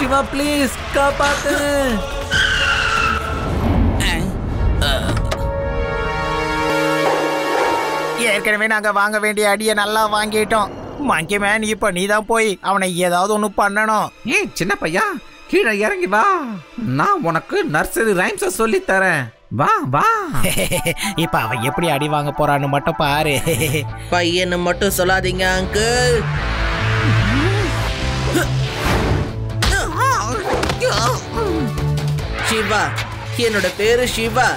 Siva please காப்பாத்து. ஏற்கனவே நாங்க வாங்க வேண்டிய அடியை நல்லா வாங்கிட்டோம். மங்கி மேன், இப்ப நீதான் போய் அவனை ஏதாவது ஒண்ணு பண்ணணும். ஏய் சின்ன பையா, கீழே இறங்கி வா. நான் உனக்கு நர்சரி ரைம்ஸ சொல்லி தரேன். வா வா. இப்ப அவன் எப்படி அடி வாங்க போறான்னு மட்டும் பாரு. பையன்னு மட்டும் சொல்லாதீங்க அங்கிள். சிவா, என்னோட பேரு சிவா.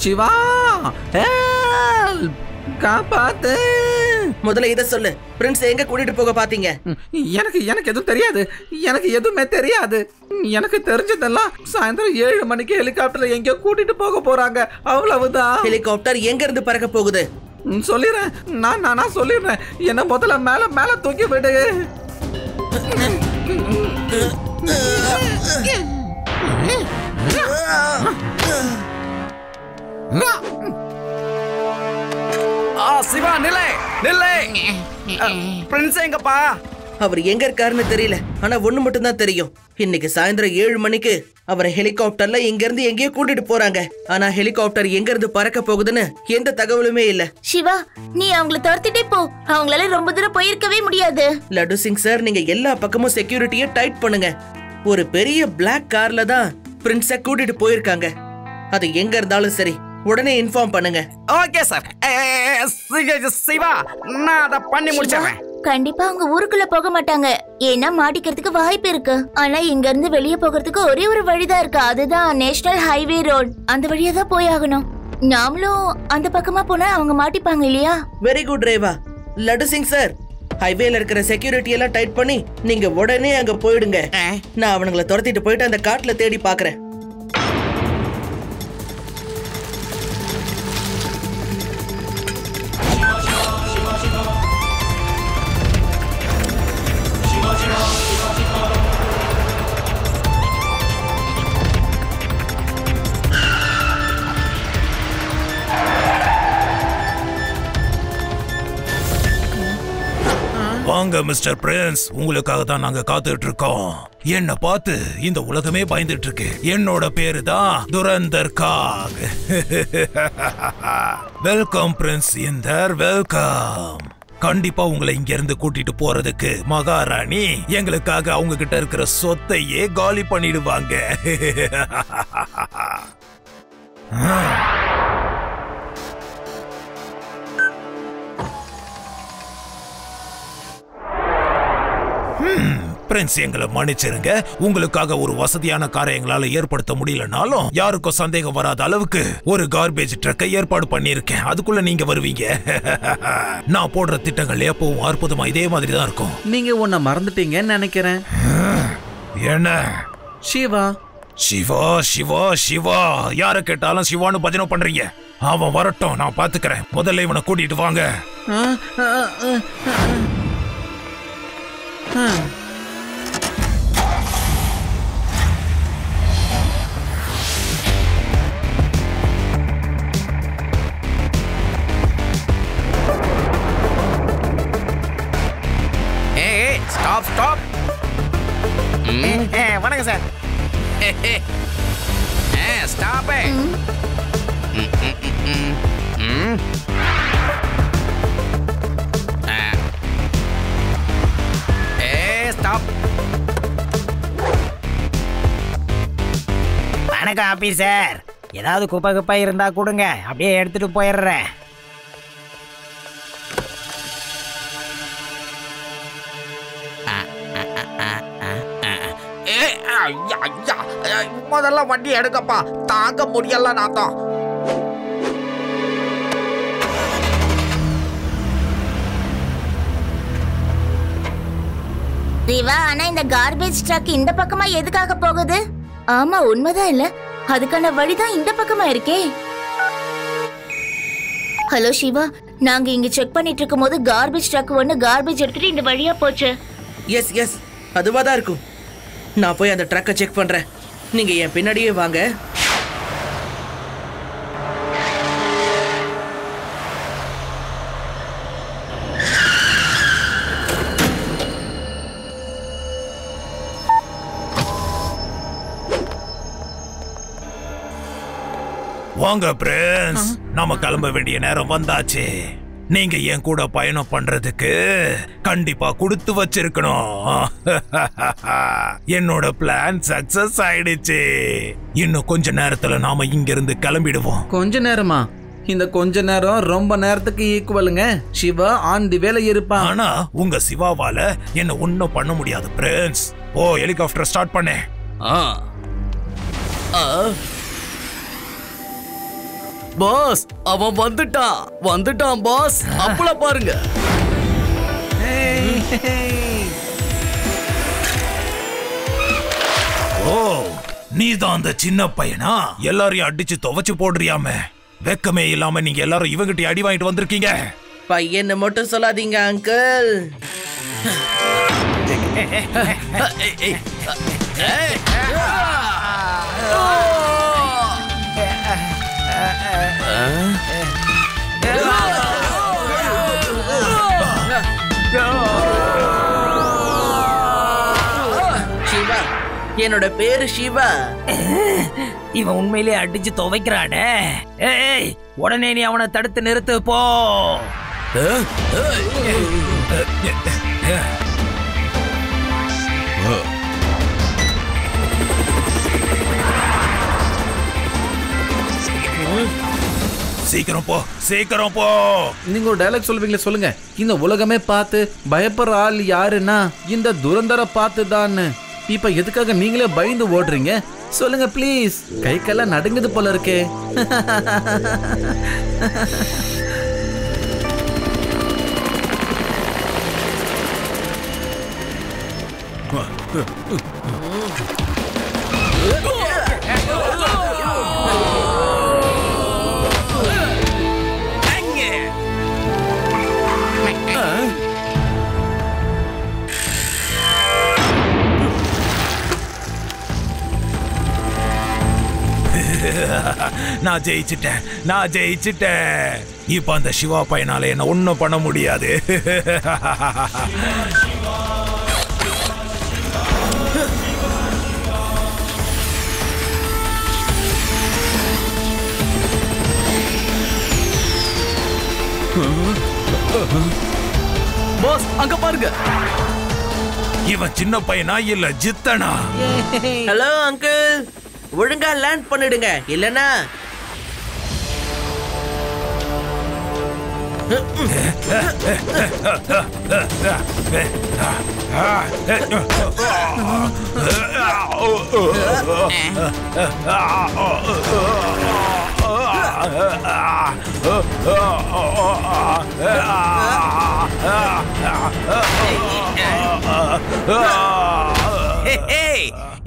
சிவா காப்பாத்து. முதல்ல இத சொல்லு, பிரின்ஸ் எங்க கூட்டிட்டு போக பாத்தீங்க? எனக்கு எதுவும் தெரியாது. எனக்கு எதுவுமே தெரியாது. எனக்கு தெரிஞ்சதெல்லாம் சாயந்தரம் 7 மணிக்கு ஹெலிகாப்டர்ல எங்க கூட்டிட்டு போக போறாங்க, அவ்வளவுதான். ஹெலிகாப்டர் எங்க இருந்து பறக்க போகுது? சொல்லிடுறேன், நான் சொல்லிடுறேன். என்ன முதல்ல மேல மேல தூக்கி விடு. சிவா நில்லை நில்லை. பிரின்ஸ் எங்கப்பா? அவர் எங்க இருக்காருன்னு தெரியல, ஆனா ஒண்ணு மட்டும் தான் தெரியும். இன்னைக்கு சாயந்தரம் 7 மணிக்கு அவரை ஹெலிகாப்டர்ல இங்க இருந்து எங்கேயோ கூட்டிட்டு போறாங்க. ஆனா ஹெலிகாப்டர் எங்க இருந்து பறக்க போகுதுன்னு எந்த தகவலுமே இல்ல. சிவா, நீ அவங்கள துரத்திட்டே போ. அவங்களால ரொம்ப தூரம் போயிருக்கவே முடியாது. லட்டு சிங் சார், நீங்க எல்லா பக்கமும் செக்யூரிட்டியை டைட் பண்ணுங்க. ஒரு பெரிய பிளாக் கார்ல தான் பிரின்ஸ கூட்டிட்டு போயிருக்காங்க. அது எங்க இருந்தாலும் சரி, உடனே இன்ஃபார்ம் பண்ணுங்க. Okay sir. சிவா, நான் அதை பண்ணி முடிச்சிடுறேன். கண்டிப்பா அவங்க ஊருக்குள்ள போக மாட்டாங்க, ஏன்னா மாட்டிக்கிறதுக்கு வாய்ப்பு இருக்கு. ஆனா இங்க இருந்து வெளியே போகிறதுக்கு ஒரே ஒரு வழிதான் இருக்கு, அதுதான் நேஷனல் ஹைவே ரோட். அந்த வழியா தான் போய் ஆகணும். நாமளும் அந்த பக்கமா போனா அவங்க மாட்டிப்பாங்க இல்லையா? Very good Reva. Laddu Singh sir, ஹைவேல இருக்கிற செக்யூரிட்டி எல்லாம் டைட் பண்ணி நீங்க உடனே அங்க போயிடுங்க. நான் அவனுங்களை துரத்திட்டு போயிட்டு அந்த காட்டுல தேடி பாக்குறேன். வாங்க மிஸ்டர் பிரின்ஸ், உங்களுக்காக தான் நாங்க காத்துட்டு இருக்கோம். என்ன பார்த்து இந்த உலகமே பயந்துட்டு இருக்கு. என்னோட பேரு தான் Dhurandhar Kak. Welcome Prince Inder, welcome. கண்டிப்பா உங்களை இங்க இருந்து கூட்டிட்டு போறதுக்கு மகாராணி எங்களுக்காக அவங்க கிட்ட இருக்கிற சொத்தையே காலி பண்ணிடுவாங்க. பிரின்ஸ், எங்களை மன்னிச்சிருங்க. உங்களுக்காக ஒரு வசதியான காரை எங்களால ஏற்படுத்த முடியலனாலும் யாருக்கும் சந்தேகம் வராத அளவுக்கு ஒரு கார்பேஜ் ட்ரக்கை ஏற்பாடு பண்ணியிருக்கேன். அதுக்குள்ள நீங்க வருவீங்க. நான் போடுற திட்டங்கள் எப்பவும் அற்புதமா இதே மாதிரி தான் இருக்கும். நீங்க உன்னை மறந்துட்டீங்கன்னு நினைக்கிறேன். என்ன? சிவா சிவா சிவா சிவா, யார கேட்டாலும் சிவான்னு பஜனை பண்றீங்க. அவன் வரட்டும், நான் பாத்துக்கிறேன். முதல்ல இவனை கூட்டிட்டு வாங்க. Stop stop. வணக்கம் சார். ஸ்டாப். ஸ்டாப். வணக்கம் ஆபீசர். ஏதாவது குப்பை இருந்தா கொடுங்க, அப்படியே எடுத்துட்டு போயிடுறேன். முதல்ல வண்டி எடுக்கப்பா, தாங்க முடியல நாத்தம். தேவா, ஆனா இந்த கார்பேஜ் ட்ரக் இந்த பக்கமா எதுக்காக போகுது? ஆமா, உண்மைதான் இல்ல, அதுக்கான வழிதான் இந்த பக்கமா இருக்கே. ஹலோ சிவா, நாங்க இங்க செக் பண்ணிட்டு இருக்கும்போது கார்பேஜ் ட்ரக் ஒன்னு கார்பேஜ் எடுத்துட்டு இந்த வழியா போச்சு. எஸ் எஸ், அதுவா தான் இருக்கும். நான் போய் அந்த ட்ரக்கை செக் பண்றேன். நீங்க என் பின்னாடியே வாங்க. வாங்க பிரின்ஸ், நாம கிளம்ப வேண்டிய நேரம் வந்தாச்சு. நீங்க என் கூட பயணம் பண்றதுக்கு கண்டிப்பா கொடுத்து வச்சிருக்கணும். என்னோட பிளான் சக்சஸ் ஆயிடுச்சு. இன்னும் கொஞ்ச நேரத்துல நாம இங்க இருந்து கிளம்பிடுவோம். கொஞ்ச நேரமா? இந்த கொஞ்ச நேரம் ரொம்ப நேரத்துக்கு ஈக்குவலுங்க. சிவா ஆன் தி வேலை இருப்பான். ஆனா உங்க சிவாவால என்ன ஒண்ணும் பண்ண முடியாது பிரின்ஸ். ஓ, ஹெலிகாப்டர் ஸ்டார்ட் பண்ணு. பாஸ், அவன் வந்துட்டான் பாஸ். அப்பள பாருங்க. ஓ, நீதான் அந்த சின்ன பையனா? எல்லாரையும் அடிச்சு துவைச்சு போடுறியாம? வெக்கமே இல்லாம நீங்க எல்லாரும் இவங்கிட்ட அடி வாங்கிட்டு வந்திருக்கீங்க. பையனை மட்டும் சொல்லாதீங்க அங்கிள். சிவா, என்னோட பேரு சிவா. இவன் உண்மையிலே அடிச்சு துவைக்கிறானே. ஏய், உடனே நீ அவனை தடுத்து நிறுத்து போ. சீக்கிரம் போ, சீக்கிரம் போ. நீங்க ஒரு டயலாக் சொல்லுவீங்களே, சொல்லுங்க. இந்த உலகமே பார்த்து பயப்படுற ஆள் யாருன்னா இந்த துரந்தரை பார்த்து தான். இப்ப எதுக்காக நீங்களே பயந்து ஓடுறீங்க? சொல்லுங்க ப்ளீஸ். கை கெல்லாம் நடுங்குது போல இருக்கே. நான் ஜெயிச்சிட்டேன். இப்ப அந்த சிவா பையனால என்ன ஒண்ணும் பண்ண முடியாது. பாஸ், அங்க பாருங்க. இவன் சின்ன பையனா இல்ல ஜித்தனா? ஹலோ அங்கிள், ஒழுங்கா லேண்ட் பண்ணிடுங்க, இல்லனா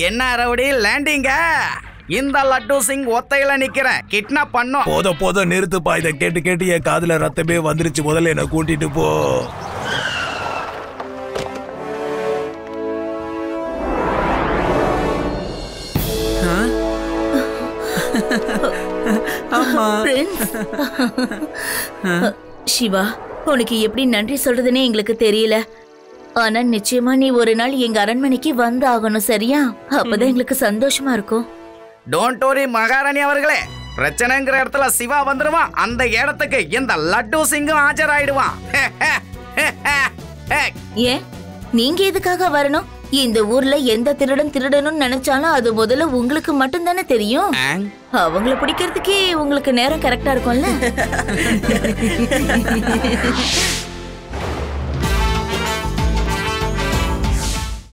என்ன ரவுடி லேண்டிங்க? இந்த லட்டு சிங் ஒத்தையில நிக்கிறேன், கிட்னாப் பண்ணோம். போத நிறுத்துப்பா. இதை கேட்டு என் காதுல ரத்தமே வந்துருச்சு. முதல்ல என்ன கூட்டிட்டு போ. சிவா, உனக்கு எப்படி நன்றி சொல்றதுன்னே எங்களுக்கு தெரியல. ஆனா நிச்சயமா நீ ஒரு நாள் எங்க அரண்மனைக்கு வந்து ஆகணும், சரியா? அப்பதான் எங்களுக்கு சந்தோஷமா இருக்கும். டோன்ட் வரி மகாராணி அவர்களே. பிரச்சனைங்கிற இடத்துல சிவா வந்துருவான். அந்த இடத்துக்கு இந்த லட்டு சிங்கும் ஆஜராயிடுவான். ஏன் நீங்க எதுக்காக வரணும்? இந்த ஊர்ல எந்த திருடணும்னு நினைச்சாலும் அது முதல்ல உங்களுக்கு மட்டும் தானே தெரியும். அவங்கள பிடிக்கிறதுக்கே உங்களுக்கு நேரம் கரெக்டா இருக்கும்ல.